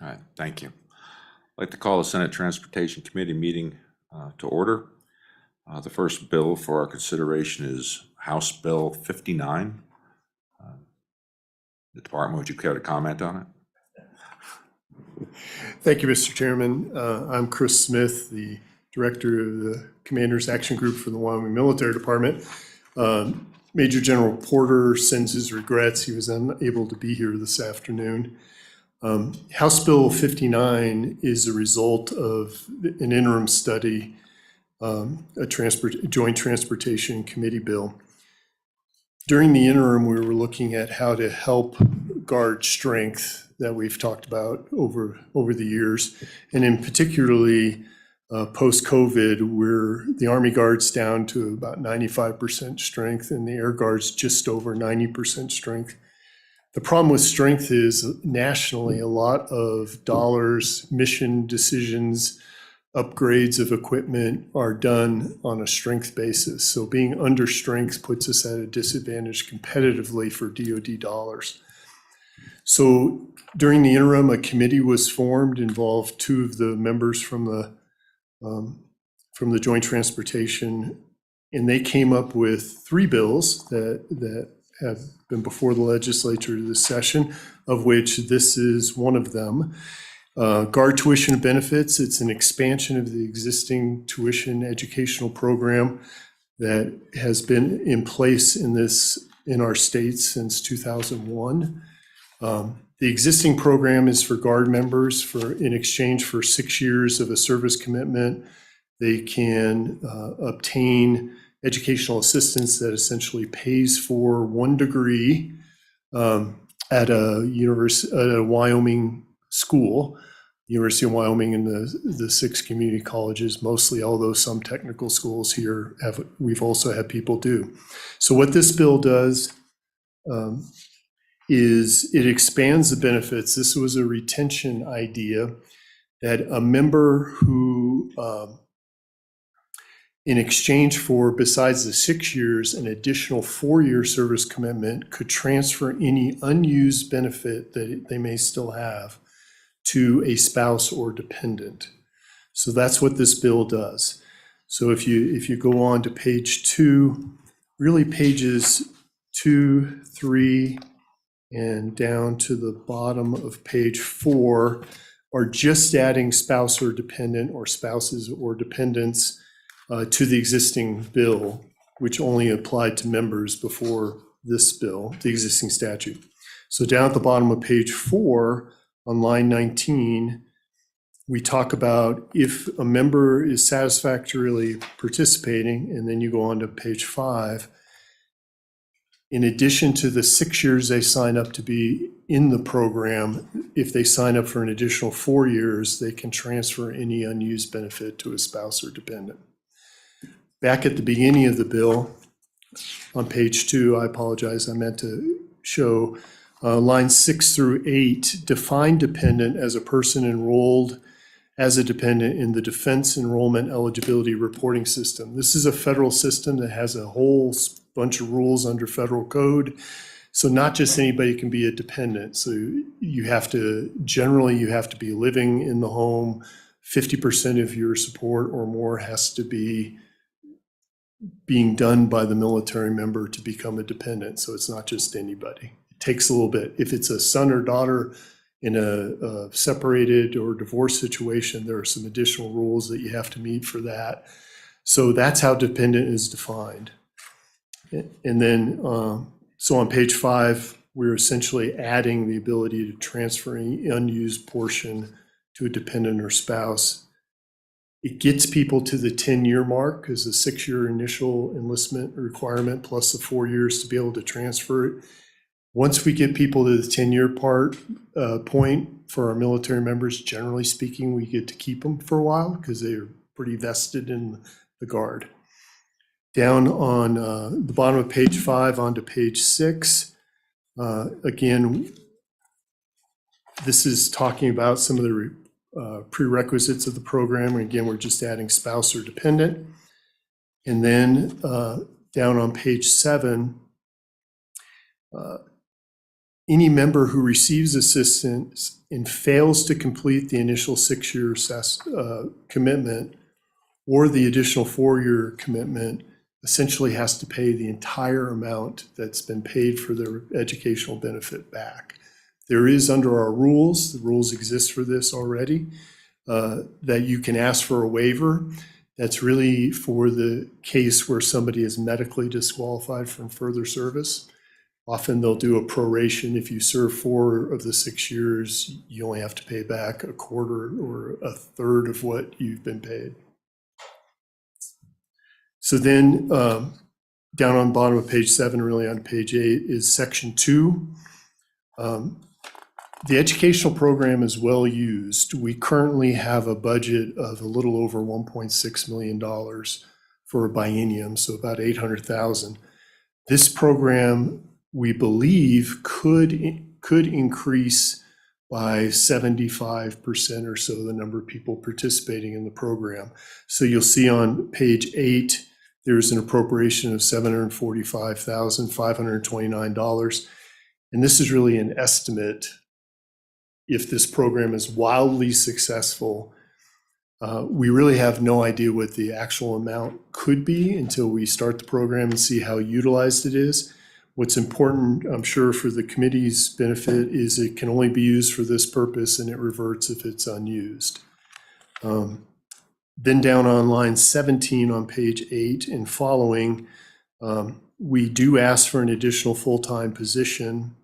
All right, thank you. I'd like to call the Senate Transportation Committee meeting to order. The first bill for our consideration is House Bill 59. The department, would you care to comment on it? Thank you, Mr. Chairman. I'm Chris Smith, the Director of the Commander's Action Group for the Wyoming Military Department. Major General Porter sends his regrets. He was unable to be here this afternoon. House Bill 59 is a result of an interim study, a Joint Transportation Committee bill. During the interim, we were looking at how to help guard strength that we've talked about over the years, and in particularly post-COVID, where the Army Guard's down to about 95% strength and the Air Guard's just over 90% strength. The problem with strength is nationally, a lot of dollars, mission decisions, upgrades of equipment are done on a strength basis. So being under strength puts us at a disadvantage competitively for DoD dollars. So during the interim, a committee was formed, involved two of the members from the Joint Transportation, and they came up with three bills that have been before the legislature this session, of which this is one of them. Guard tuition benefits, it's an expansion of the existing tuition educational program that has been in place in our state since 2001. The existing program is for Guard members in exchange for 6 years of a service commitment. They can obtain educational assistance that essentially pays for one degree at a Wyoming school, University of Wyoming, and the 6 community colleges mostly, although some technical schools here we've also had people do. So what this bill does is it expands the benefits. This was a retention idea that a member who, in exchange for, besides the 6 years, an additional 4-year service commitment, could transfer any unused benefit that they may still have to a spouse or dependent. So that's what this bill does. So if you go on to page 2, really pages 2, 3, and down to the bottom of page 4 are just adding spouse or dependent or spouses or dependents to the existing bill, which only applied to members before this bill, the existing statute. So down at the bottom of page 4, on line 19, we talk about if a member is satisfactorily participating, and then you go on to page 5, in addition to the 6 years they sign up to be in the program, if they sign up for an additional 4 years, they can transfer any unused benefit to a spouse or dependent. Back at the beginning of the bill, on page 2, I apologize, I meant to show lines 6 through 8 define dependent as a person enrolled as a dependent in the Defense Enrollment Eligibility Reporting System. This is a federal system that has a whole bunch of rules under federal code. So not just anybody can be a dependent. So generally you have to be living in the home. 50% of your support or more has to be being done by the military member to become a dependent. So it's not just anybody. It takes a little bit. If it's a son or daughter in a separated or divorced situation, there are some additional rules that you have to meet for that. So that's how dependent is defined. And then, so on page 5, we're essentially adding the ability to transfer any unused portion to a dependent or spouse. It gets people to the 10-year mark because the 6-year initial enlistment requirement plus the 4 years to be able to transfer it. Once we get people to the 10-year point for our military members, generally speaking, we get to keep them for a while because they are pretty vested in the Guard. Down on the bottom of page 5 onto page 6, again, this is talking about some of the prerequisites of the program. And again, we're just adding spouse or dependent. And then down on page 7, Any member who receives assistance and fails to complete the initial 6-year commitment or the additional 4-year commitment essentially has to pay the entire amount that's been paid for their educational benefit back. There is, under our rules, the rules exist for this already, that you can ask for a waiver. That's really for the case where somebody is medically disqualified from further service. Often they'll do a proration. If you serve 4 of the 6 years, you only have to pay back a quarter or a third of what you've been paid. So then down on the bottom of page 7, really on page 8, is section 2. The educational program is well used. We currently have a budget of a little over $1.6 million for a biennium, so about $800,000. This program, we believe, could increase by 75% or so the number of people participating in the program. So you'll see on page 8, there's an appropriation of $745,529. And this is really an estimate. If this program is wildly successful, we really have no idea what the actual amount could be until we start the program and see how utilized it is. What's important, I'm sure, for the committee's benefit is it can only be used for this purpose and it reverts if it's unused. Then down on line 17 on page 8 and following, we do ask for an additional full-time position.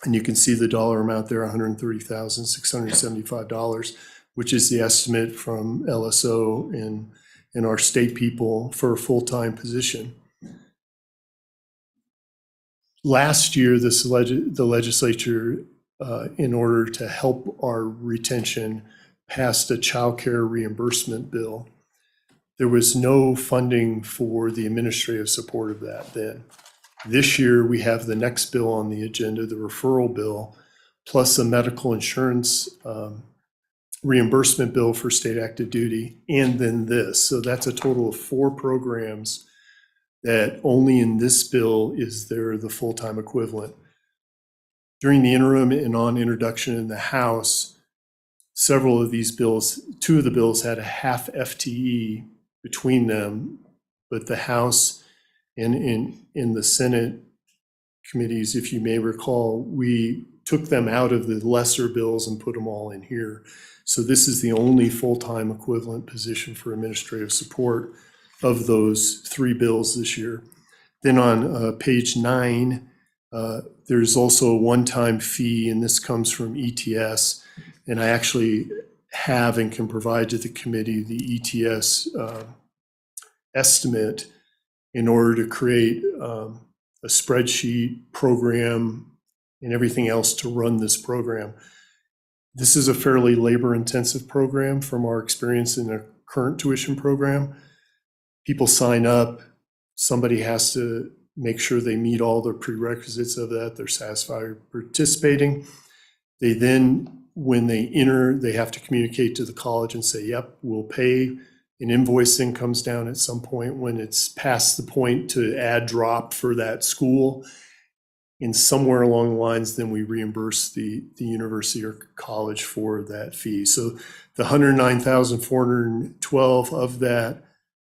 And you can see the dollar amount there, $130,675, which is the estimate from LSO and our state people for a full-time position. Last year, the legislature, in order to help our retention, passed a child care reimbursement bill. There was no funding for the administrative support of that then. This year, we have the next bill on the agenda, the referral bill, plus a medical insurance reimbursement bill for state active duty, and then this. So that's a total of 4 programs that only in this bill is there the full-time equivalent. During the interim and on introduction in the House, several of these bills, 2 of the bills had a half FTE between them, but the House and in the Senate committees, if you may recall, we took them out of the lesser bills and put them all in here. So this is the only full-time equivalent position for administrative support of those 3 bills this year. Then on page 9, there's also a one-time fee, and this comes from ETS. And I actually have and can provide to the committee the ETS estimate in order to create a spreadsheet program and everything else to run this program. This is a fairly labor-intensive program from our experience in a current tuition program. People sign up, somebody has to make sure they meet all the prerequisites of that, they're satisfied participating. They then, when they enter, they have to communicate to the college and say, yep, we'll pay. An invoicing comes down at some point when it's past the point to add drop for that school. And somewhere along the lines, then we reimburse the university or college for that fee. So the $109,412 of that,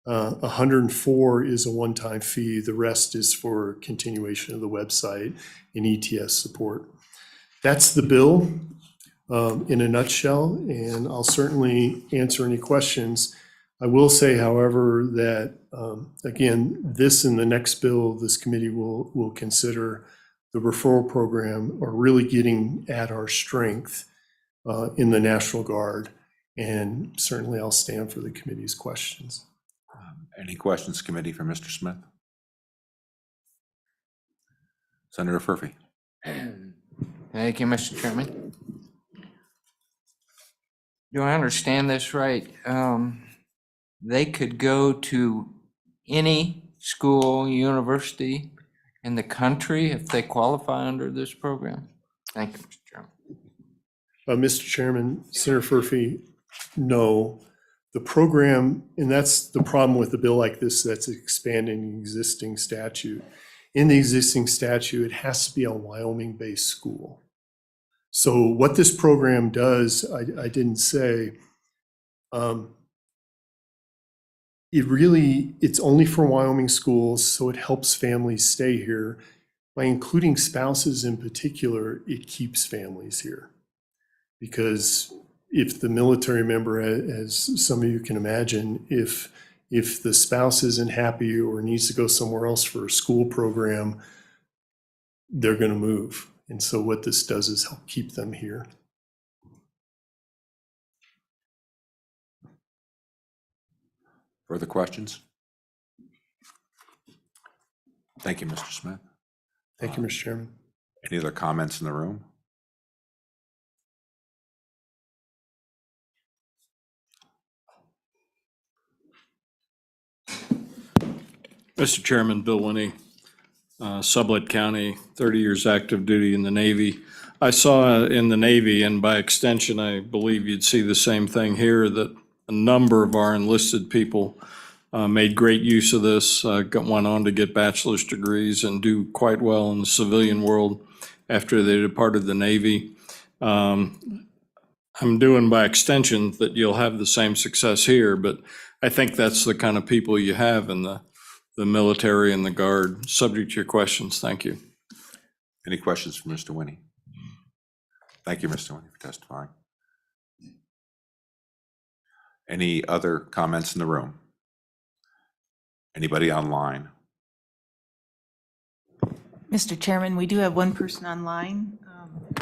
104 is a one-time fee. The rest is for continuation of the website and ETS support. That's the bill in a nutshell, and I'll certainly answer any questions. I will say, however, that again, this and the next bill this committee will consider, the referral program, are really getting at our strength in the National Guard, and certainly I'll stand for the committee's questions. Any questions, committee, for Mr. Smith? Senator Furphy. Thank you, Mr. Chairman. Do I understand this right? They could go to any school, university in the country if they qualify under this program? Thank you, Mr. Chairman. Mr. Chairman, Senator Furphy, no. The program, and that's the problem with a bill like this that's expanding an existing statute, in the existing statute, it has to be a Wyoming-based school. So what this program does, I didn't say, it's only for Wyoming schools, so it helps families stay here. By including spouses in particular, it keeps families here. Because if the military member, as some of you can imagine, if the spouse isn't happy or needs to go somewhere else for a school program, they're going to move. And so what this does is help keep them here. Further questions? Thank you, Mr. Smith. Thank you, Mr. Chairman. Any other comments in the room? Mr. Chairman, Bill Winnie, Sublette County, 30 years active duty in the Navy. I saw in the Navy, and by extension, I believe you'd see the same thing here, that a number of our enlisted people made great use of this, went on to get bachelor's degrees and do quite well in the civilian world after they departed the Navy. I'm doing by extension that you'll have the same success here, but I think that's the kind of people you have in the military and the Guard. Subject to your questions. Thank you. Any questions for Mr. Winnie? Thank you, Mr. Winnie, for testifying. Any other comments in the room? Anybody online? Mr. Chairman, we do have one person online.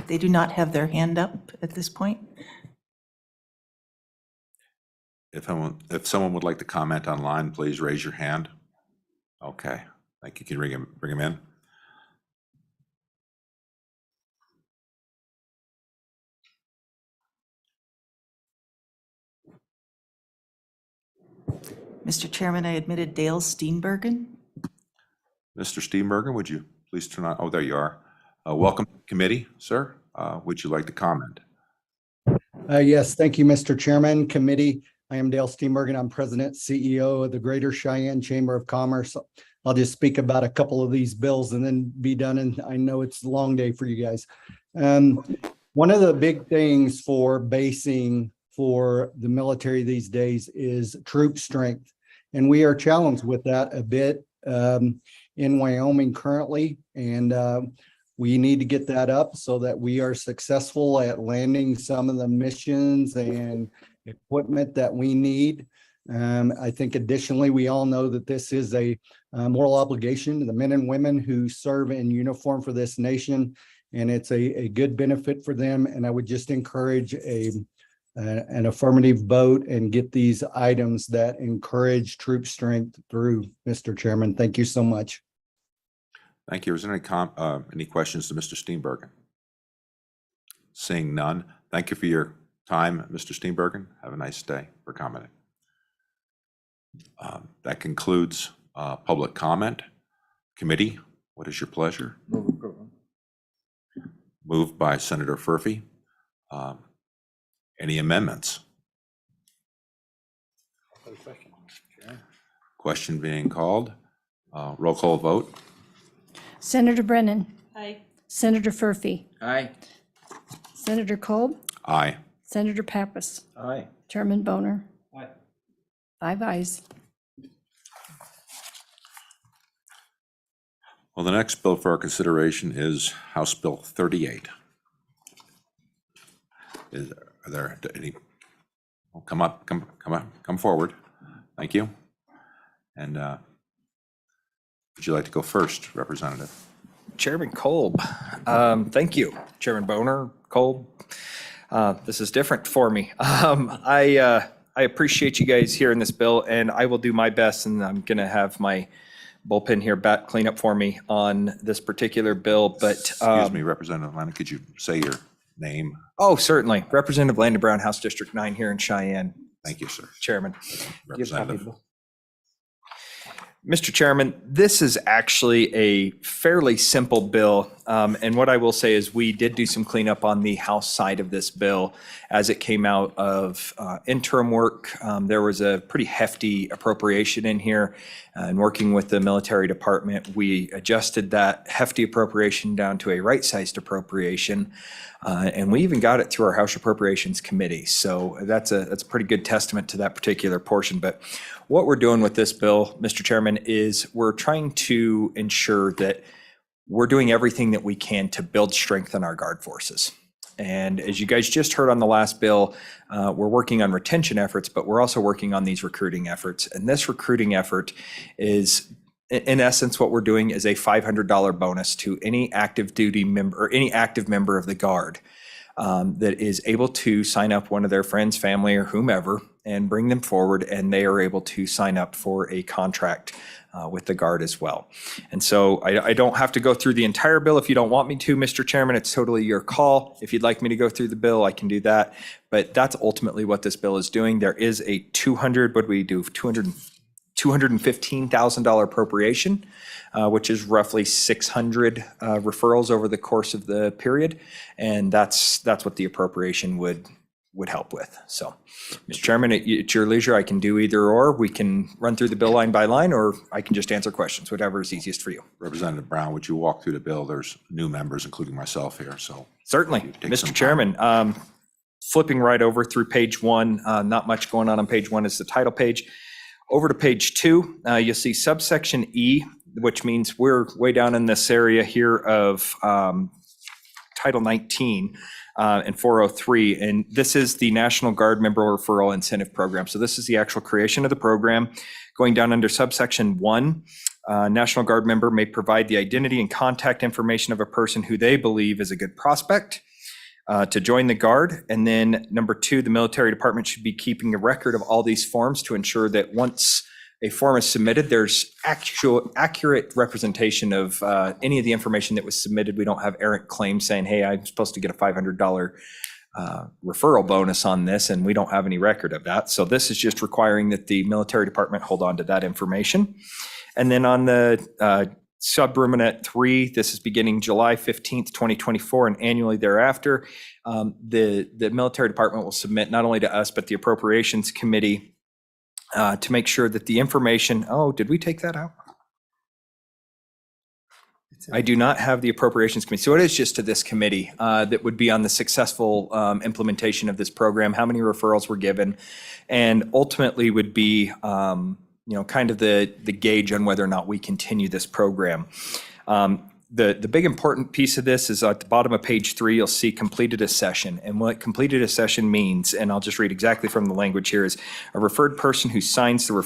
They do not have their hand up at this point. If someone would like to comment online, please raise your hand. Okay, thank you. Can you bring him in? Mr. Chairman, I admitted Dale Steenbergen. Mr. Steenbergen, would you please turn on? Oh, there you are. Welcome to the committee, sir. Would you like to comment? Yes, thank you, Mr. Chairman, committee. I am Dale Steenbergen. I'm President, CEO of the Greater Cheyenne Chamber of Commerce. I'll just speak about a couple of these bills and then be done. And I know it's a long day for you guys. One of the big things for basing for the military these days is troop strength. And we are challenged with that a bit in Wyoming currently. And we need to get that up so that we are successful at landing some of the missions and equipment that we need. I think additionally, we all know that this is a moral obligation to the men and women who serve in uniform for this nation, and it's a good benefit for them. And I would just encourage an affirmative vote and get these items that encourage troop strength through, Mr. Chairman. Thank you so much. Thank you. Is there any questions to Mr. Steenbergen? Seeing none. Thank you for your time, Mr. Steenbergen. Have a nice day for commenting. That concludes public comment. Committee, what is your pleasure? Moved by Senator Furphy. Any amendments? Question being called. Roll call vote. Senator Brennan. Aye. Senator Furphy. Aye. Senator Kolb. Aye. Senator Pappas. Aye. Chairman Boner. Aye. 5 ayes. Well, the next bill for our consideration is House Bill 38. Are there any? Well, come forward. Thank you. And would you like to go first, Representative? Chairman Kolb, thank you. Chairman Boner, Kolb. This is different for me. I appreciate you guys hearing this bill, and I will do my best, and I'm going to have my bullpen here back clean up for me on this particular bill. But Excuse me, Representative Lennon, could you say your name? Oh, certainly. Representative Landon Brown, House District 9 here in Cheyenne. Thank you, sir. Chairman. Representative. Mr. Chairman, this is actually a fairly simple bill. And what I will say is we did do some cleanup on the House side of this bill as it came out of interim work. There was a pretty hefty appropriation in here. And working with the military department, we adjusted that hefty appropriation down to a right-sized appropriation. And we even got it through our House Appropriations Committee. So that's a pretty good testament to that particular portion. But what we're doing with this bill, Mr. Chairman, is we're trying to ensure that we're doing everything that we can to build strength in our Guard forces. And as you guys just heard on the last bill, we're working on retention efforts, but we're also working on these recruiting efforts. And this recruiting effort is, in essence, what we're doing is a $500 bonus to any active duty member or any active member of the Guard that is able to sign up one of their friends, family, or whomever and bring them forward, and they are able to sign up for a contract with the Guard as well. And so I don't have to go through the entire bill if you don't want me to, Mr. Chairman. It's totally your call. If you'd like me to go through the bill, I can do that. But that's ultimately what this bill is doing. There is a $215,000 appropriation, which is roughly 600 referrals over the course of the period. And that's what the appropriation would help with. So, Mr. Chairman, at your leisure, I can do either or. We can run through the bill line by line, or I can just answer questions, whatever is easiest for you. Representative Brown, would you walk through the bill? There's new members, including myself here, so. Certainly, Take some Mr. time. Chairman. Flipping right over through page one, not much going on page one is the title page. Over to page two, you'll see subsection E, which means we're way down in this area here of Title 19 and 403. And this is the National Guard Member Referral Incentive Program. So this is the actual creation of the program. Going down under subsection 1, National Guard member may provide the identity and contact information of a person who they believe is a good prospect to join the Guard. And then number 2, the military department should be keeping a record of all these forms to ensure that once a form is submitted, there's accurate representation of any of the information that was submitted. We don't have errant claims saying, hey, I'm supposed to get a $500 referral bonus on this, and we don't have any record of that. So this is just requiring that the military department hold on to that information. And then on the subruminant 3, this is beginning July 15th, 2024, and annually thereafter. The military department will submit not only to us, but the Appropriations Committee to make sure that the information, oh, did we take that out? I do not have the Appropriations Committee. So it is just to this committee that would be on the successful implementation of this program, how many referrals were given, and ultimately would be kind of the gauge on whether or not we continue this program. The big important piece of this is at the bottom of page 3, you'll see completed a session. And what completed a session means, and I'll just read exactly from the language here, is a referred person who signs the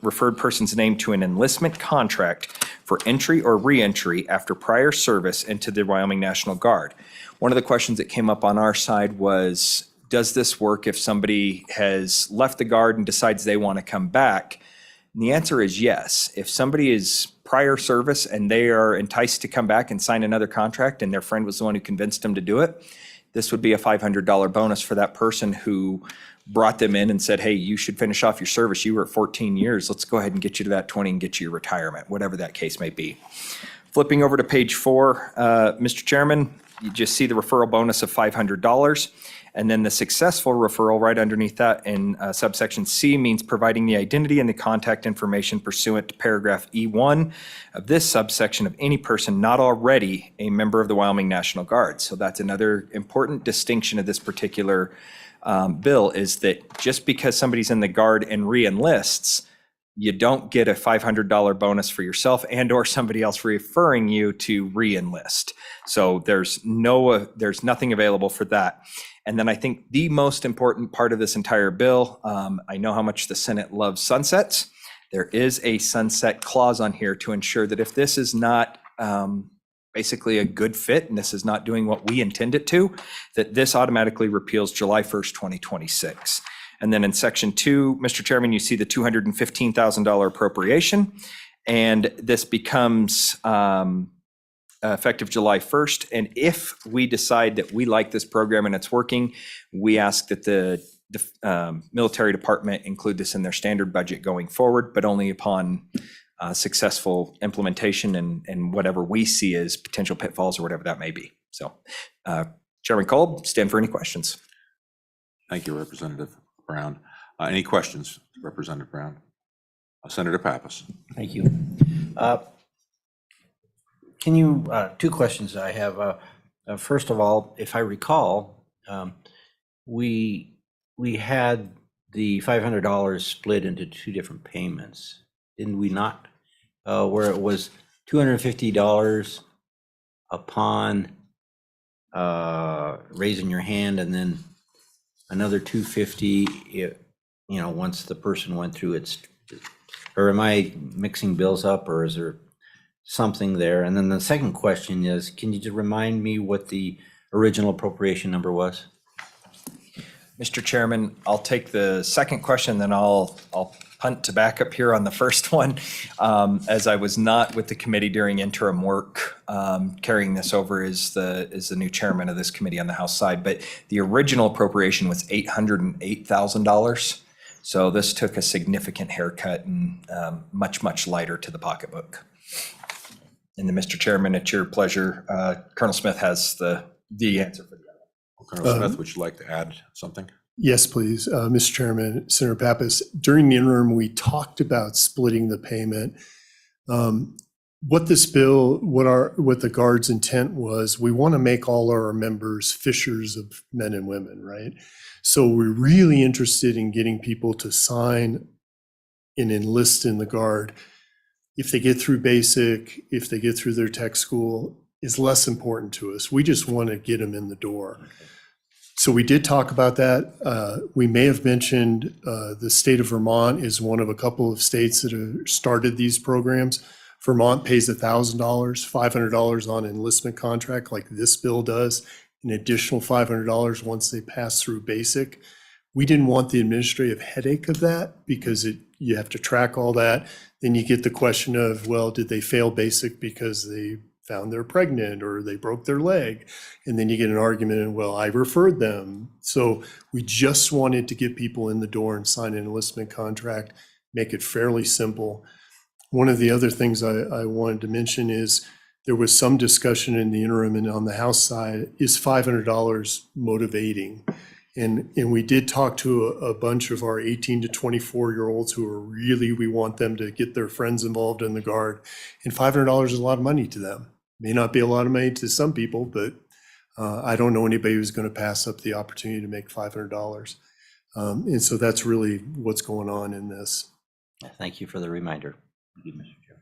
referred person's name to an enlistment contract for entry or re-entry after prior service into the Wyoming National Guard. One of the questions that came up on our side was, does this work if somebody has left the Guard and decides they want to come back? And the answer is yes. If somebody is prior service and they are enticed to come back and sign another contract and their friend was the one who convinced them to do it, this would be a $500 bonus for that person who brought them in and said, hey, you should finish off your service. You were at 14 years. Let's go ahead and get you to that 20 and get you your retirement, whatever that case may be. Flipping over to page 4, Mr. Chairman, you just see the referral bonus of $500. And then the successful referral right underneath that in subsection C means providing the identity and the contact information pursuant to paragraph E1 of this subsection of any person not already a member of the Wyoming National Guard. So that's another important distinction of this particular bill, is that just because somebody's in the Guard and re-enlists, you don't get a $500 bonus for yourself and or somebody else referring you to re-enlist. So there's nothing available for that. And then I think the most important part of this entire bill, I know how much the Senate loves sunsets. There is a sunset clause on here to ensure that if this is not basically a good fit and this is not doing what we intend it to, that this automatically repeals July 1st, 2026. And then in section 2, Mr. Chairman, you see the $215,000 appropriation, and this becomes effective July 1st. And if we decide that we like this program and it's working, we ask that the military department include this in their standard budget going forward, but only upon successful implementation and whatever we see as potential pitfalls or whatever that may be. So Chairman Kolb, stand for any questions. Thank you, Representative Brown. Any questions, Representative Brown? Senator Pappas. Thank you. Can you, two questions I have. First of all, if I recall, we had the $500 split into two different payments, didn't we not? Where it was $250 upon raising your hand, and then another $250, once the person went through its, or am I mixing bills up, or is there something there? And then the second question is, can you just remind me what the original appropriation number was? Mr. Chairman, I'll take the second question, then I'll punt to back up here on the first one. As I was not with the committee during interim work, carrying this over as the new chairman of this committee on the House side, but the original appropriation was $808,000. So this took a significant haircut and much, much lighter to the pocketbook. And then, Mr. Chairman, at your pleasure, Colonel Smith has the answer for the other. Colonel Smith, would you like to add something? Yes, please. Mr. Chairman, Senator Pappas, during the interim, we talked about splitting the payment. What this bill, what the Guard's intent was, we want to make all our members fishers of men and women, right? So we're really interested in getting people to sign and enlist in the Guard. If they get through basic, if they get through their tech school, is less important to us. We just want to get them in the door. So we did talk about that. We may have mentioned the state of Vermont is one of a couple of states that have started these programs. Vermont pays $1,000, $500 on an enlistment contract like this bill does, an additional $500 once they pass through basic. We didn't want the administrative headache of that because you have to track all that. Then you get the question of, well, did they fail basic because they found they're pregnant or they broke their leg? And then you get an argument and, well, I referred them. So we just wanted to get people in the door and sign an enlistment contract, make it fairly simple. One of the other things I wanted to mention is there was some discussion in the interim and on the House side, is $500 motivating? And we did talk to a bunch of our 18 to 24-year-olds who are really, we want them to get their friends involved in the Guard. And $500 is a lot of money to them. May not be a lot of money to some people, but I don't know anybody who's going to pass up the opportunity to make $500. And so that's really what's going on in this. Thank you for the reminder. Thank you, Mr. Chair.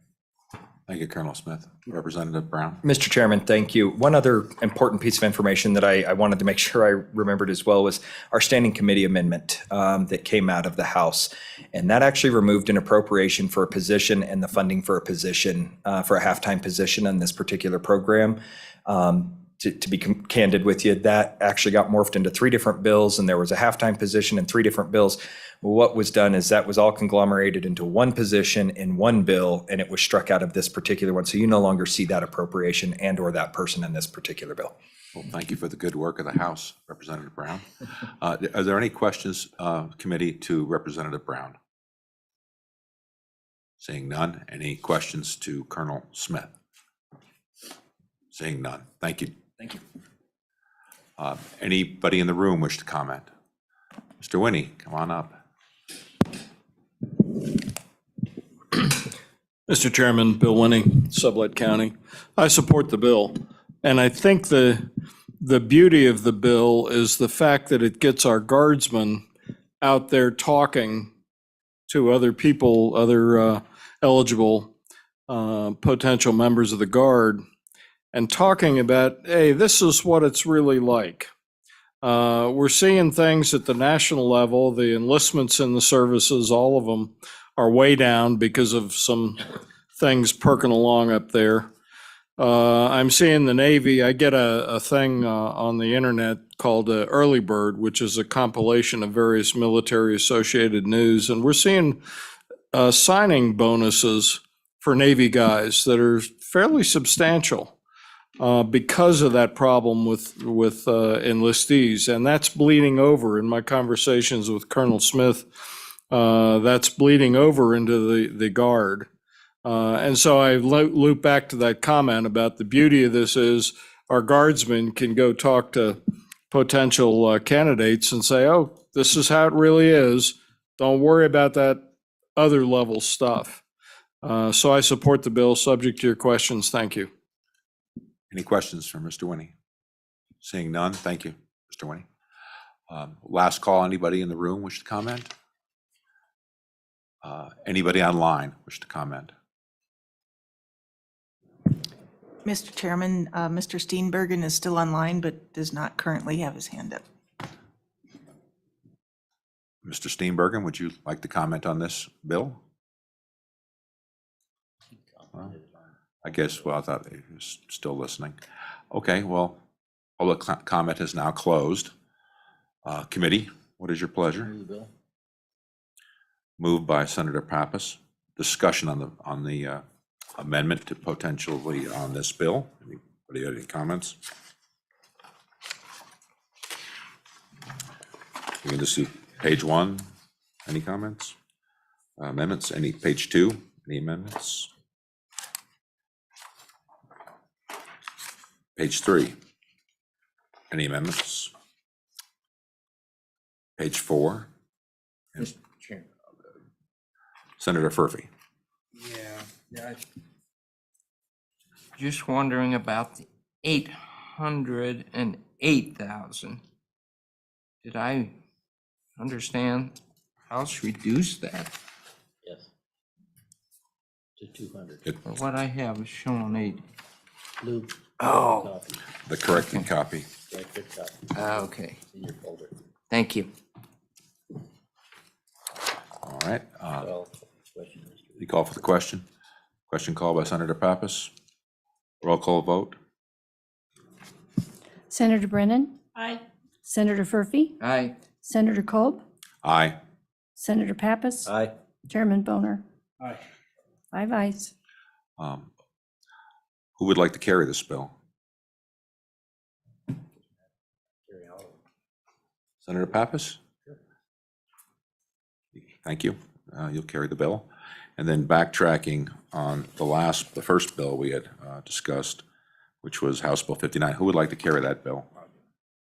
Thank you, Colonel Smith. Representative Brown. Mr. Chairman, thank you. One other important piece of information that I wanted to make sure I remembered as well was our standing committee amendment that came out of the House. And that actually removed an appropriation for a position and the funding for a position, for a halftime position in this particular program. To be candid with you, that actually got morphed into 3 different bills, and there was a halftime position in 3 different bills. What was done is that was all conglomerated into one position in one bill, and it was struck out of this particular one. So you no longer see that appropriation and or that person in this particular bill. Well, thank you for the good work of the House, Representative Brown. Are there any questions, committee, to Representative Brown? Seeing none. Any questions to Colonel Smith? Seeing none. Thank you. Thank you. Anybody in the room wish to comment? Mr. Winnie, come on up. Mr. Chairman, Bill Winnie, Sublette County. I support the bill. And I think the beauty of the bill is the fact that it gets our guardsmen out there talking to other people, other eligible potential members of the Guard, and talking about, hey, this is what it's really like. We're seeing things at the national level, the enlistments in the services, all of them are way down because of some things perking along up there. I'm seeing the Navy, I get a thing on the internet called Early Bird, which is a compilation of various military associated news. And we're seeing signing bonuses for Navy guys that are fairly substantial. Because of that problem with enlistees, and that's bleeding over. In my conversations with Colonel Smith, that's bleeding over into the Guard. And so I loop back to that comment about the beauty of this is our guardsmen can go talk to potential candidates and say, oh, this is how it really is. Don't worry about that other level stuff. So I support the bill, subject to your questions. Thank you. Any questions for Mr. Winnie? Seeing none, thank you, Mr. Winnie. Last call, anybody in the room wish to comment? Anybody online wish to comment? Mr. Chairman, Mr. Steenbergen is still online, but does not currently have his hand up. Mr. Steenbergen, would you like to comment on this bill? Well, I guess, well, I thought he was still listening. Okay, well, public comment is now closed. Committee, what is your pleasure? Moved by Senator Pappas. Discussion on the amendment to potentially on this bill. Anybody have any comments? You can just see page 1. Any comments? Amendments? Any page 2? Any amendments? Page 3. Any amendments? Page 4. Mr. Chairman. Senator Furphy. Yeah. Just wondering about the 808,000. Did I understand House reduced that? Yes. To 200. Or what I have is showing 8. Blue Oh, copy, The corrected copy. right, good copy okay. in your folder. Thank you. All right. Well, question, Mr. You call for the question? Question called by Senator Pappas. Roll call vote. Senator Brennan? Aye. Senator Furphy? Aye. Senator Kolb? Aye. Senator Pappas? Aye. Chairman Boner? Aye. 5 ayes. Who would like to carry this bill? Senator Pappas? Thank you. You'll carry the bill. And then backtracking on the first bill we had discussed, which was House Bill 59. Who would like to carry that bill?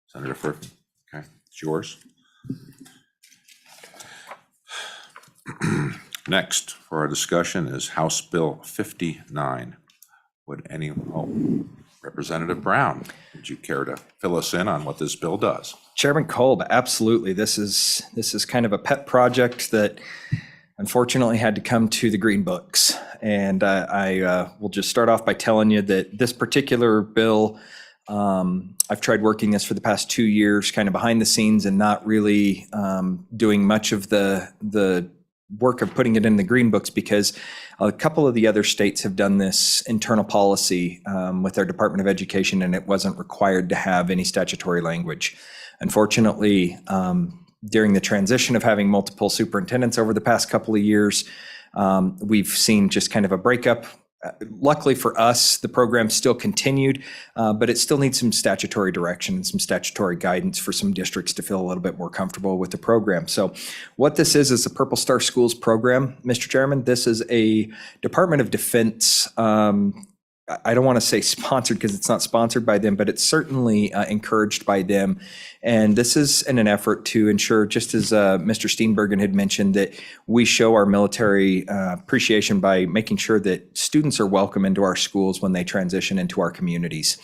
Senator Furphy. Okay, it's yours. Next for our discussion is House Bill 59. Representative Brown, would you care to fill us in on what this bill does? Chairman Kolb, absolutely. This is kind of a pet project that unfortunately had to come to the Green Books. And I will just start off by telling you that this particular bill, I've tried working this for the past 2 years, kind of behind the scenes and not really doing much of the work of putting it in the Green Books because a couple of the other states have done this internal policy with their Department of Education, and it wasn't required to have any statutory language. Unfortunately, during the transition of having multiple superintendents over the past couple of years, we've seen just kind of a breakup. Luckily for us, the program still continued, but it still needs some statutory direction and some statutory guidance for some districts to feel a little bit more comfortable with the program. So what this is the Purple Star Schools program, Mr. Chairman. This is a Department of Defense, I don't want to say sponsored because it's not sponsored by them, but it's certainly encouraged by them. And this is in an effort to ensure, just as Mr. Steenbergen had mentioned, that we show our military appreciation by making sure that students are welcome into our schools when they transition into our communities.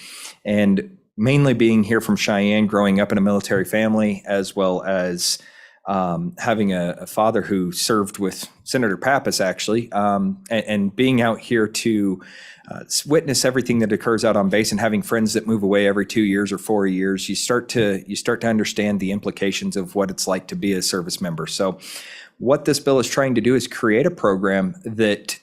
And mainly being here from Cheyenne, growing up in a military family, as well as having a father who served with Senator Pappas, actually, and being out here to witness everything that occurs out on base and having friends that move away every 2 years or 4 years, you start to understand the implications of what it's like to be a service member. So what this bill is trying to do is create a program that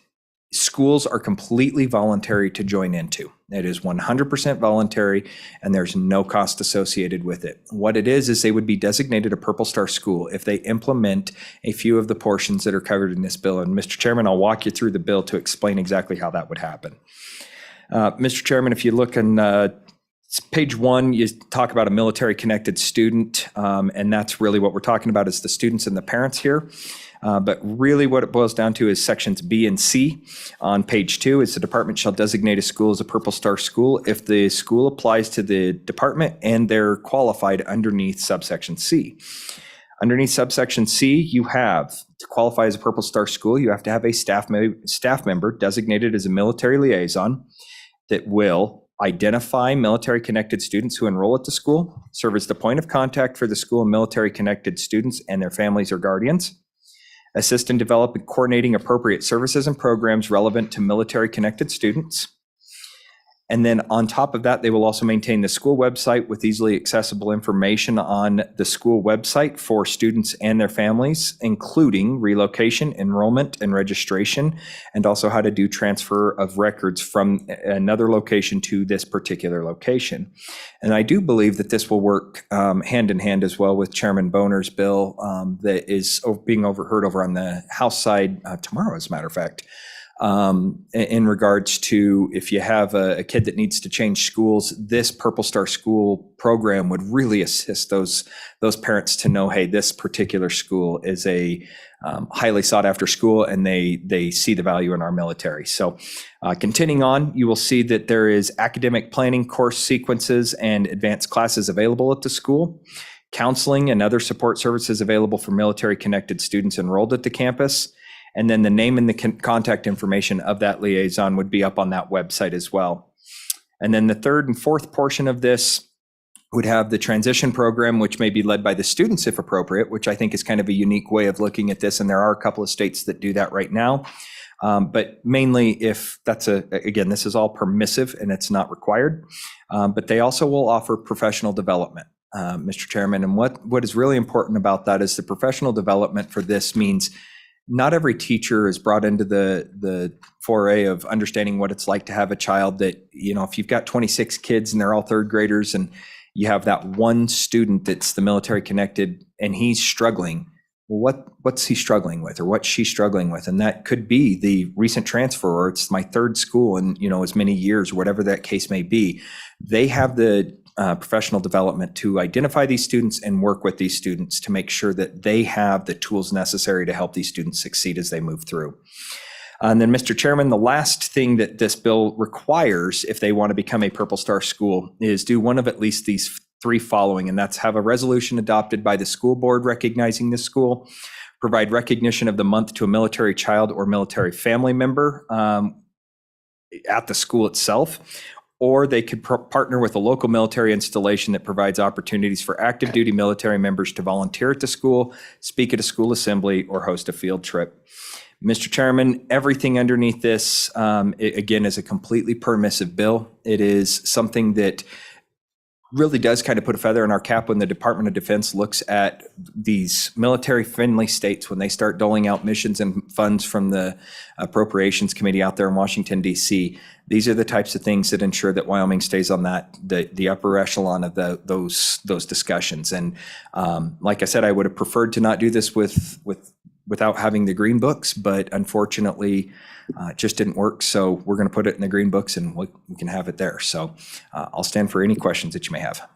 schools are completely voluntary to join into. It is 100% voluntary, and there's no cost associated with it. What it is they would be designated a Purple Star school if they implement a few of the portions that are covered in this bill. And Mr. Chairman, I'll walk you through the bill to explain exactly how that would happen. Mr. Chairman, if you look on page 1, you talk about a military connected student, and that's really what we're talking about is the students and the parents here. But really what it boils down to is sections B and C on page 2 is the department shall designate a school as a Purple Star school if the school applies to the department and they're qualified underneath subsection C. Underneath subsection C, you have to qualify as a Purple Star school, you have to have a staff member designated as a military liaison that will identify military-connected students who enroll at the school, serve as the point of contact for the school and military-connected students and their families or guardians, assist in developing, coordinating appropriate services and programs relevant to military-connected students. And then on top of that, they will also maintain the school website with easily accessible information on the school website for students and their families, including relocation, enrollment, and registration, and also how to do transfer of records from another location to this particular location. And I do believe that this will work hand in hand as well with Chairman Boner's bill that is being overheard over on the House side tomorrow, as a matter of fact. In regards to if you have a kid that needs to change schools, this Purple Star School program would really assist those parents to know, hey, this particular school is a highly sought after school and they see the value in our military. So continuing on, you will see that there is academic planning course sequences and advanced classes available at the school, counseling and other support services available for military connected students enrolled at the campus. And then the name and the contact information of that liaison would be up on that website as well. And then the third and fourth portion of this would have the transition program, which may be led by the students if appropriate, which I think is kind of a unique way of looking at this. And there are a couple of states that do that right now. But mainly if that's again, this is all permissive and it's not required. But they also will offer professional development, Mr. Chairman. And what is really important about that is the professional development for this means not every teacher is brought into the foray of understanding what it's like to have a child that, you know, if you've got 26 kids and they're all third graders and you have that one student that's the military connected and he's struggling, well, what's he struggling with or what's she struggling with? And that could be the recent transfer or it's my third school in, you know, as many years, whatever that case may be. They have the professional development to identify these students and work with these students to make sure that they have the tools necessary to help these students succeed as they move through. And then, Mr. Chairman, the last thing that this bill requires if they want to become a Purple Star school is do one of at least these three following, and that's have a resolution adopted by the school board recognizing this school, provide recognition of the month to a military child or military family member at the school itself, or they could partner with a local military installation that provides opportunities for active duty military members to volunteer at the school, speak at a school assembly, or host a field trip. Mr. Chairman, everything underneath this, again, is a completely permissive bill. It is something that really does kind of put a feather in our cap when the Department of Defense looks at these military-friendly states when they start doling out missions and funds from the Appropriations Committee out there in Washington, D.C. These are the types of things that ensure that Wyoming stays on the upper echelon of those discussions. And like I said, I would have preferred to not do this without having the green books, but unfortunately, it just didn't work. So we're going to put it in the green books and we can have it there. So I'll stand for any questions that you may have.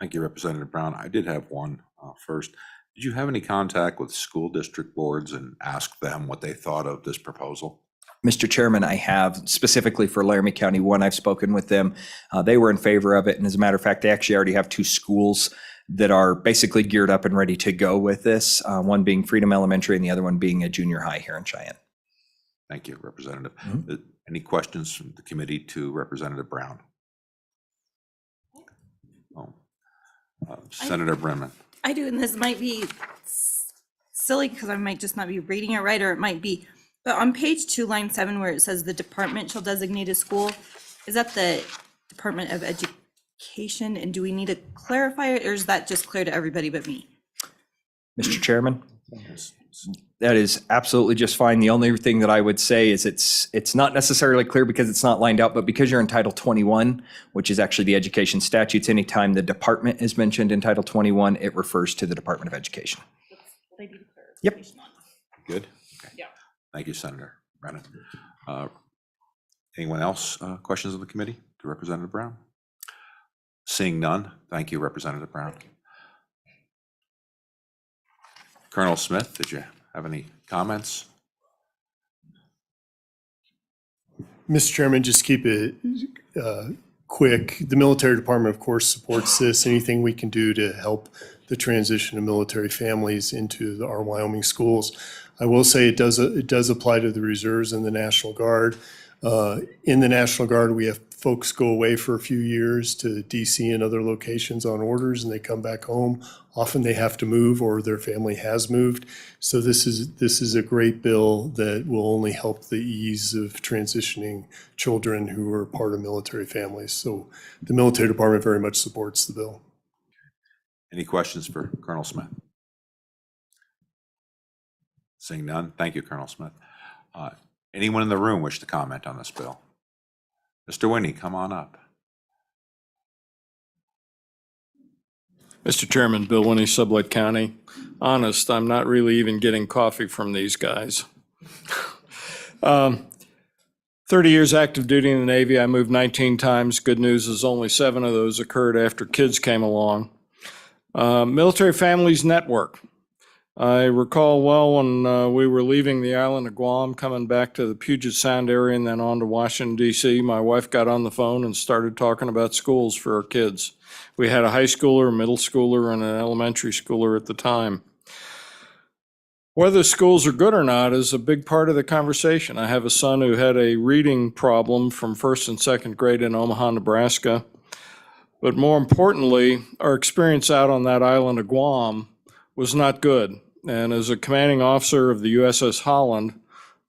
Thank you, Representative Brown. I did have one first. Did you have any contact with school district boards and ask them what they thought of this proposal? Mr. Chairman, I have specifically for Laramie County 1, I've spoken with them. They were in favor of it. And as a matter of fact, they actually already have 2 schools that are basically geared up and ready to go with this, one being Freedom Elementary and the other one being a junior high here in Cheyenne. Thank you, Representative. Any questions from the committee to Representative Brown? Senator Brennan. I do, and this might be silly because I might just not be reading it right, or it might be, but on page 2, line 7, where it says the department shall designate a school, is that the Department of Education? And do we need to clarify it, or is that just clear to everybody but me? Mr. Chairman? That is absolutely just fine. The only thing that I would say is it's not necessarily clear because it's not lined out, but because you're in Title 21, which is actually the education statutes, anytime the department is mentioned in Title 21, it refers to the Department of Education. Yep. Good. Okay. Yeah. Thank you, Senator Brennan. Anyone else? Questions of the committee to Representative Brown? Seeing none, thank you, Representative Brown. Colonel Smith, did you have any comments? Mr. Chairman, just keep it quick. The military department, of course, supports this. Anything we can do to help the transition of military families into our Wyoming schools. I will say it does apply to the reserves and the National Guard. In the National Guard, we have folks go away for a few years to DC and other locations on orders, and they come back home. Often they have to move or their family has moved. So this is a great bill that will only help the ease of transitioning children who are part of military families. So the military department very much supports the bill. Any questions for Colonel Smith? Seeing none, thank you, Colonel Smith. Anyone in the room wish to comment on this bill? Mr. Winnie, come on up. Mr. Chairman, Bill Winnie, Sublette County. Honest, I'm not really even getting coffee from these guys. 30 years active duty in the Navy. I moved 19 times. Good news is only 7 of those occurred after kids came along. Military Families Network. I recall well when we were leaving the island of Guam, coming back to the Puget Sound area and then on to Washington, D.C., my wife got on the phone and started talking about schools for our kids. We had a high schooler, a middle schooler, and an elementary schooler at the time. Whether schools are good or not is a big part of the conversation. I have a son who had a reading problem from 1st and 2nd grade in Omaha, Nebraska. But more importantly, our experience out on that island of Guam was not good. And as a commanding officer of the USS Holland,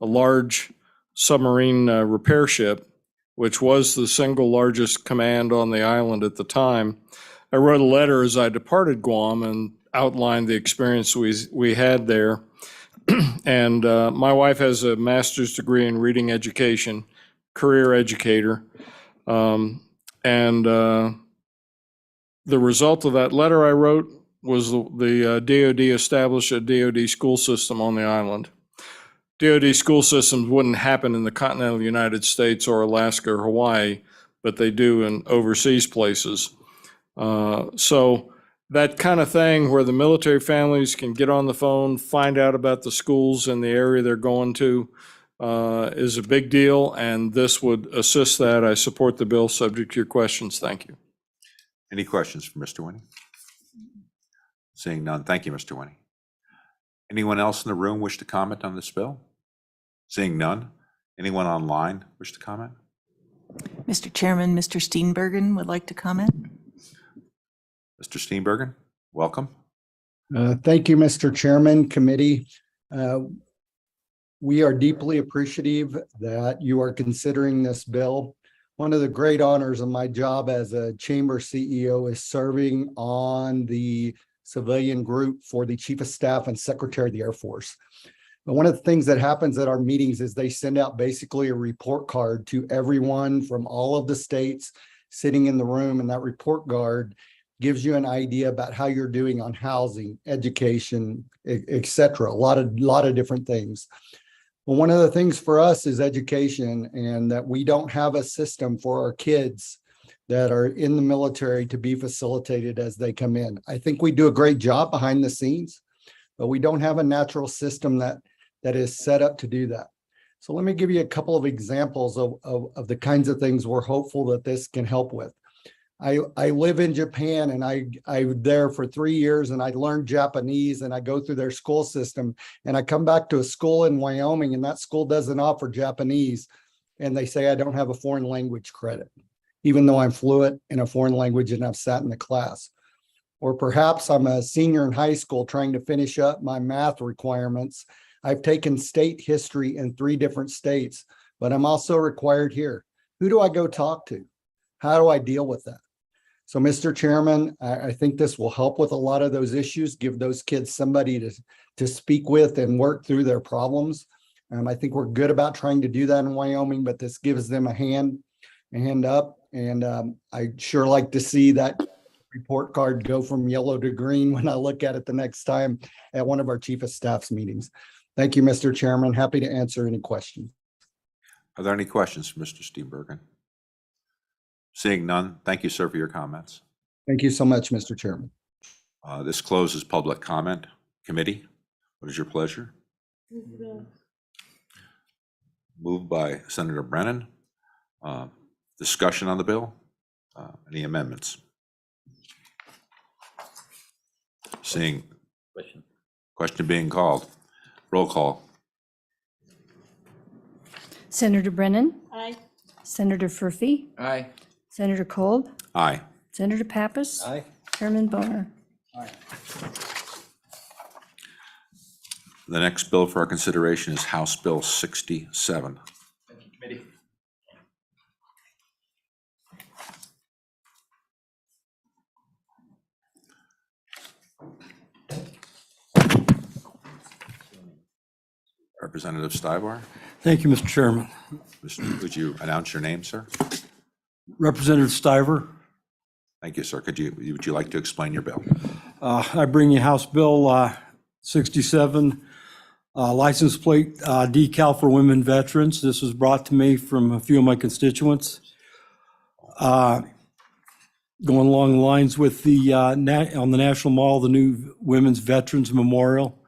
a large submarine repair ship, which was the single largest command on the island at the time, I wrote a letter as I departed Guam and outlined the experience we had there. And my wife has a master's degree in reading education, career educator. The result of that letter I wrote was the DOD established a DOD school system on the island. DOD school systems wouldn't happen in the continental United States or Alaska or Hawaii, but they do in overseas places. So that kind of thing where the military families can get on the phone, find out about the schools in the area they're going to is a big deal, and this would assist that. I support the bill, subject to your questions. Thank you. Any questions for Mr. Winnie? Seeing none, thank you, Mr. Winnie. Anyone else in the room wish to comment on this bill? Seeing none, anyone online wish to comment? Mr. Chairman, Mr. Steenbergen would like to comment. Mr. Steenbergen, welcome. Thank you, Mr. Chairman, committee. We are deeply appreciative that you are considering this bill. One of the great honors of my job as a chamber CEO is serving on the civilian group for the Chief of Staff and Secretary of the Air Force. But one of the things that happens at our meetings is they send out basically a report card to everyone from all of the states sitting in the room, and that report card gives you an idea about how you're doing on housing, education, et cetera, a lot of different things. Well, one of the things for us is education, and that we don't have a system for our kids that are in the military to be facilitated as they come in. I think we do a great job behind the scenes, but we don't have a natural system that is set up to do that. So let me give you a couple of examples of the kinds of things we're hopeful that this can help with. I live in Japan, and I was there for 3 years, and I learned Japanese, and I go through their school system, and I come back to a school in Wyoming, and that school doesn't offer Japanese, and they say I don't have a foreign language credit, even though I'm fluent in a foreign language and I've sat in the class. Or perhaps I'm a senior in high school trying to finish up my math requirements. I've taken state history in 3 different states, but I'm also required here. Who do I go talk to? How do I deal with that? So, Mr. Chairman, I think this will help with a lot of those issues, give those kids somebody to speak with and work through their problems. I think we're good about trying to do that in Wyoming, but this gives them a hand up. And I'd sure like to see that report card go from yellow to green when I look at it the next time at one of our Chief of Staff's meetings. Thank you, Mr. Chairman. Happy to answer any questions. Are there any questions for Mr. Steenbergen? Seeing none, thank you, sir, for your comments. Thank you so much, Mr. Chairman. This closes public comment. Committee, what is your pleasure? Moved by Senator Brennan. Discussion on the bill? Any amendments? Seeing question being called. Roll call. Senator Brennan, Aye. Senator Furphy, Aye. Senator Kolb, Aye. Senator Pappas. Chairman Boner. The next bill for our consideration is House Bill 67. Representative Stivar, Thank you, Mr. Chairman. would you announce your name, sir? Representative Stiver, Thank you, sir. Would you like to explain your bill? I bring you House Bill 67, license plate decal for women veterans. This was brought to me from a few of my constituents. Going along the lines with the, on the National Mall, the new Women's Veterans Memorial.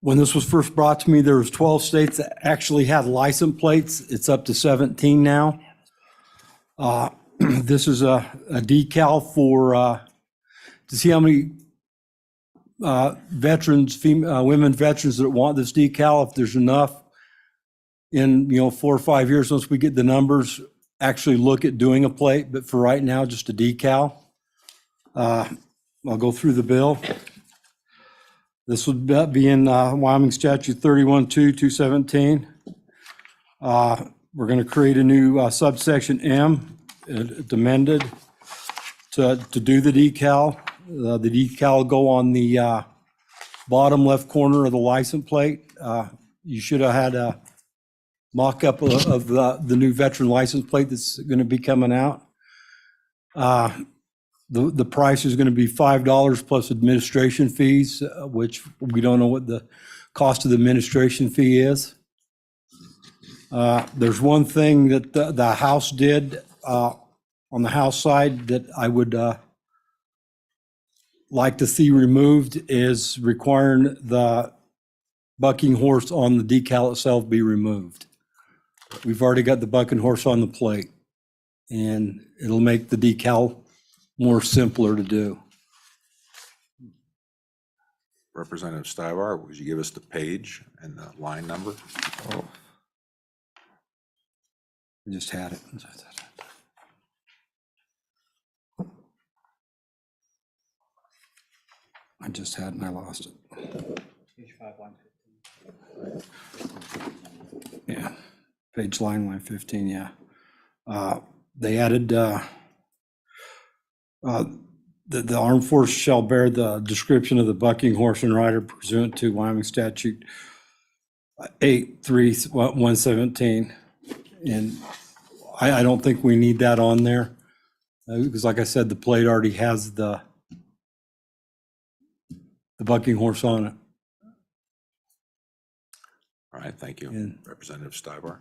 When this was first brought to me, there was 12 states that actually had license plates. It's up to 17 now. This is a decal for, to see how many veterans, women veterans that want this decal, if there's enough in, 4 or 5 years, once we get the numbers, actually look at doing a plate, but for right now, just a decal. I'll go through the bill. This would be in Wyoming Statute 31-2-217. We're going to create a new subsection M, it's amended to do the decal. The decal will go on the bottom left corner of the license plate. You should have had a mock-up of the new veteran license plate that's going to be coming out. The price is going to be $5 plus administration fees, which we don't know what the cost of the administration fee is. There's one thing that the House did on the House side that I would like to see removed is requiring the bucking horse on the decal itself be removed. We've already got the bucking horse on the plate, and it'll make the decal more simpler to do. Representative Stivar, would you give us the page and the line number? I just had it. I just had it and I lost it. Yeah, page line 15, yeah. They added, the armed force shall bear the description of the bucking horse and rider pursuant to Wyoming Statute 8-3-117. And I don't think we need that on there, because like I said, the plate already has the bucking horse on it. All right, thank you, And- Representative Stivar.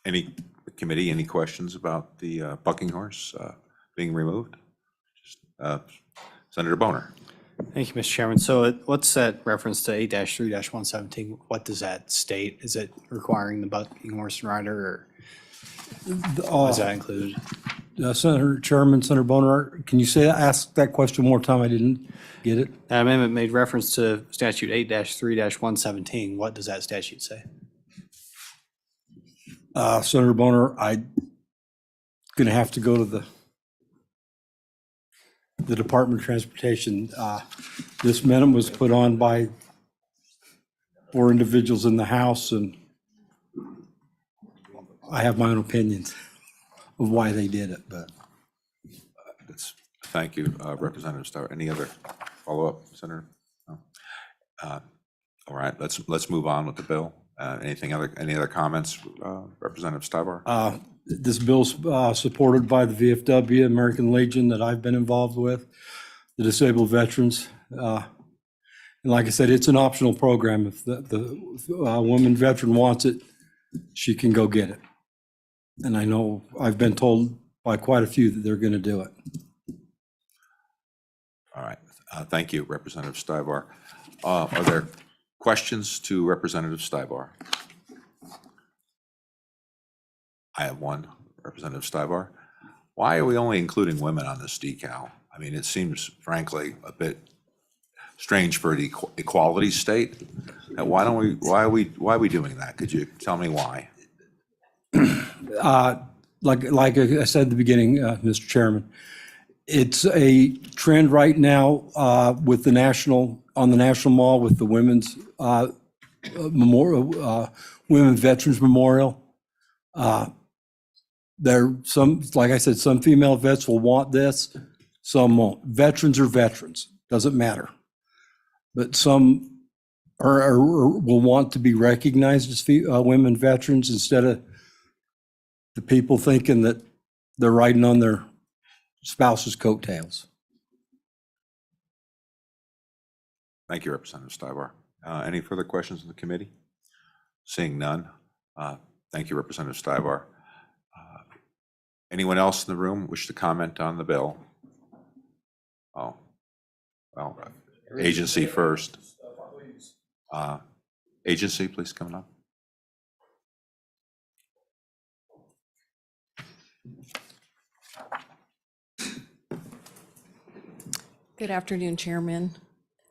Any committee, any questions about the bucking horse being removed? Senator Boner. Thank you, Mr. Chairman. So what's that reference to 8-3-117? What does that state? Is it requiring the bucking horse and rider, or is that included? Senator Chairman, Senator Boner, can you ask that question one more time? I didn't get it. That amendment made reference to statute 8-3-117. What does that statute say? Senator Boner, I'm going to have to go to the Department of Transportation. This amendment was put on by 4 individuals in the House, and I have my own opinions of why they did it, but. Thank you, Representative Stivar. Any other follow-up, Senator? No? All right, let's move on with the bill. Any other comments, Representative Stivar? This bill's supported by the VFW, American Legion that I've been involved with, the disabled veterans. And like I said, it's an optional program. If the woman veteran wants it, she can go get it. And I know I've been told by quite a few that they're going to do it. All right, Thank you, Representative Stivar. Are there questions to Representative Stivar? I have one, Representative Stivar. Why are we only including women on this decal? I mean, it seems frankly a bit strange for the equality state. Why are we doing that? Could you tell me why? Like I said at the beginning, Mr. Chairman, it's a trend right now with the on the National Mall with the women's memorial, Women Veterans Memorial. Like I said, some female vets will want this, some won't. Veterans are veterans, doesn't matter. But some will want to be recognized as women veterans instead of the people thinking that they're riding on their spouse's coattails. Thank you, Representative Stivar. Any further questions in the committee? Seeing none, thank you, Representative Stivar. Anyone else in the room wish to comment on the bill? Oh, well, agency first. Agency, please come up. Good afternoon, Chairman.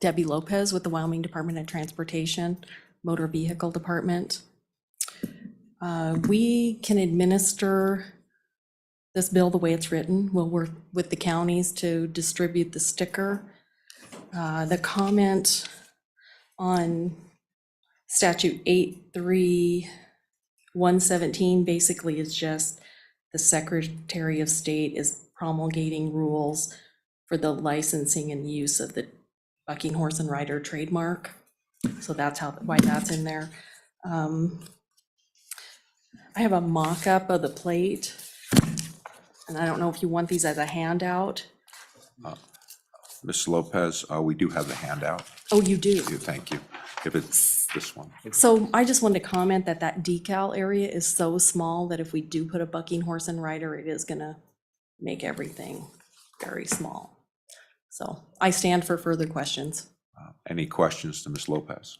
Debbie Lopez with the Wyoming Department of Transportation, Motor Vehicle Department. We can administer this bill the way it's written. We'll work with the counties to distribute the sticker. The comment on statute 83117 basically is just the Secretary of State is promulgating rules for the licensing and use of the bucking horse and rider trademark. So that's why that's in there. I have a mock-up of the plate, and I don't know if you want these as a handout. Ms. Lopez, we do have the handout. Oh, you do? Thank you. If it's this one. So I just wanted to comment that that decal area is so small that if we do put a bucking horse and rider, it is gonna make everything very small. So I stand for further questions. Any questions to Ms. Lopez?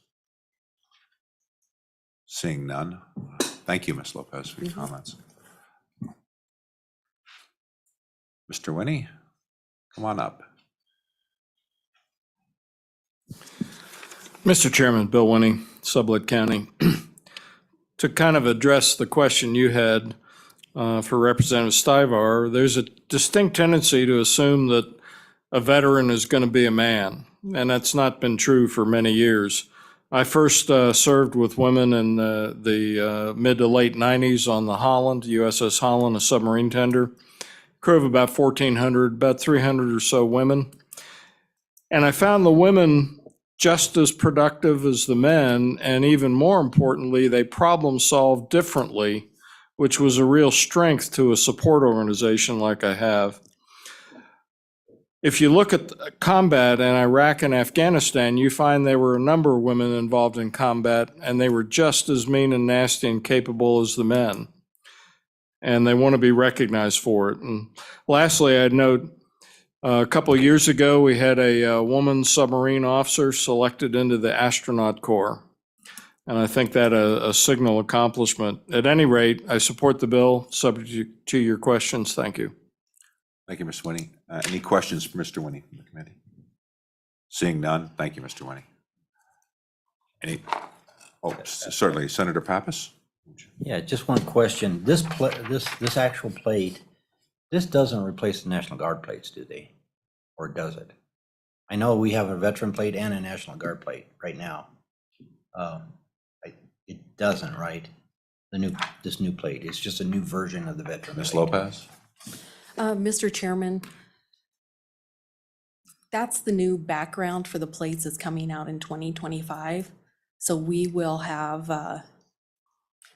Seeing none. Thank you, Ms. Lopez, for your comments. Mr. Winnie, come on up. Mr. Chairman, Bill Winnie, Sublette County. To kind of address the question you had for Representative Stivar, there's a distinct tendency to assume that a veteran is going to be a man, and that's not been true for many years. I first served with women in the mid to late 90s on the Holland, USS Holland, a submarine tender. Crew of about 1,400, about 300 or so women. And I found the women just as productive as the men, and even more importantly, they problem solved differently, which was a real strength to a support organization like I have. If you look at combat in Iraq and Afghanistan, you find there were a number of women involved in combat, and they were just as mean and nasty and capable as the men. And they want to be recognized for it. And lastly, I'd note a couple of years ago, we had a woman submarine officer selected into the astronaut corps. And I think that a signal accomplishment. At any rate, I support the bill, subject to your questions. Thank you. Thank you, Mr. Winnie. Any questions for Mr. Winnie from the committee? Seeing none, thank you, Mr. Winnie. Certainly, Senator Pappas? Yeah, just one question. This actual plate, this doesn't replace the National Guard plates, do they? Or does it? I know we have a veteran plate and a National Guard plate right now. It doesn't, right? This new plate, it's just a new version of the veteran. Ms. plate. Lopez? Mr. Chairman, that's the new background for the plates that's coming out in 2025. So we will have,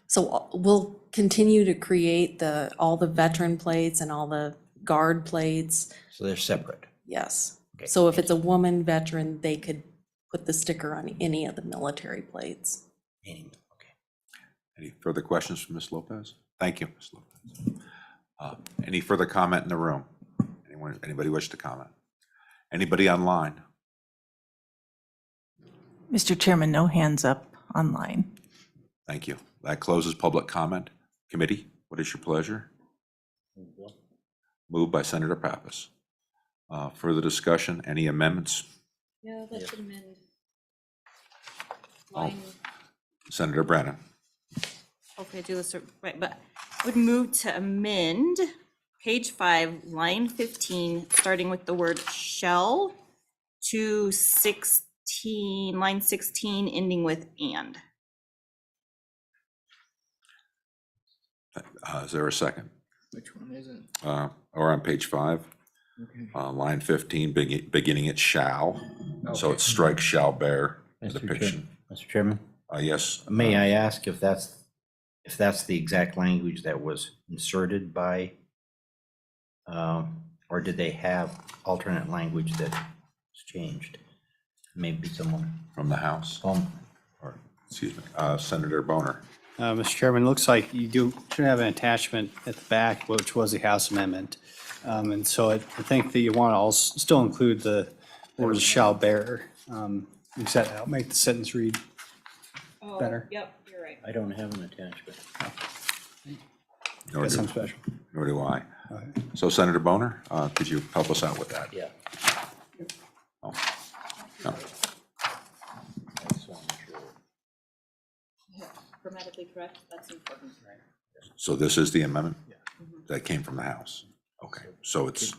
so we'll continue to create all the veteran plates and all the guard plates. So they're separate. Yes. Okay. So if it's a woman veteran, they could put the sticker on any of the military plates. Okay. Any further questions from Ms. Lopez? Thank you, Ms. Lopez. Any further comment in the room? Anybody wish to comment? Anybody online? Mr. Chairman, no hands up online. Thank you. That closes public comment. Committee, what is your pleasure? Moved by Senator Pappas. Further discussion, any amendments? Yeah, that should amend. Oh. Line, Senator Brennan. hopefully I do this right, but I would move to amend page 5, line 15, starting with the word shall to 16, line 16, ending with and. Is there a second? Which one is it? Or on page 5, line 15, beginning at shall. So it's strike shall bear depiction. Mr. Chairman, Yes. may I ask if that's the exact language that was inserted by, or did they have alternate language that was changed? Maybe someone. From the House, or, excuse me, Senator Boner. Mr. Chairman, looks like you should have an attachment at the back, which was the House amendment. And so I think that you want to also still include the words shall bear. That'll make the sentence read better. Yep, you're right. I don't have an attachment. Nor Got do- some special. Nor do I. Okay. So Senator Boner, could you help us out with that? Yeah. Oh, no. Grammatically correct, that's important. So this is the amendment that came from the House? Okay, so it's,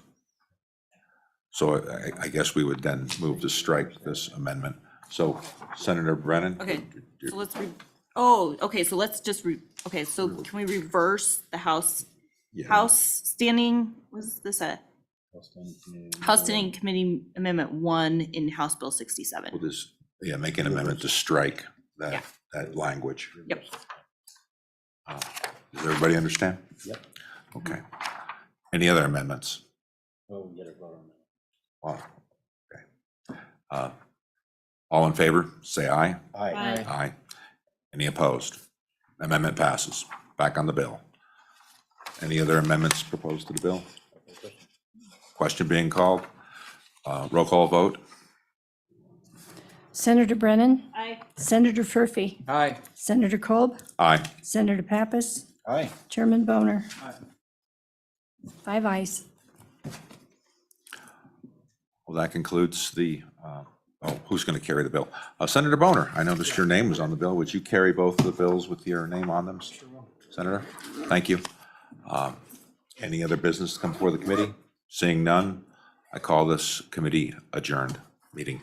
so I guess we would then move to strike this amendment. So Senator Brennan? Okay, so okay, so let's just, okay, so can we reverse the House standing, was this a? House Standing Committee Amendment 1 in House Bill 67. We'll just, make an amendment to strike Yeah. that language. Yep. Does everybody understand? Yep. Okay. Any other amendments? Oh, we gotta vote on that. Wow. Okay. All in favor, say aye. Aye. Aye. Any opposed? Amendment passes. Back on the bill. Any other amendments proposed to the bill? Question being called. Roll call vote. Senator Brennan. Aye. Senator Furphy. Aye. Senator Kolb. Aye. Senator Pappas. Aye. Chairman Boner. 5 ayes. Well, that concludes the, who's going to carry the bill? Senator Boner, I noticed your name was on the bill. Would you carry both of the bills with your name on them? Senator, thank you. Any other business to come before the committee? Seeing none, I call this committee adjourned. Meeting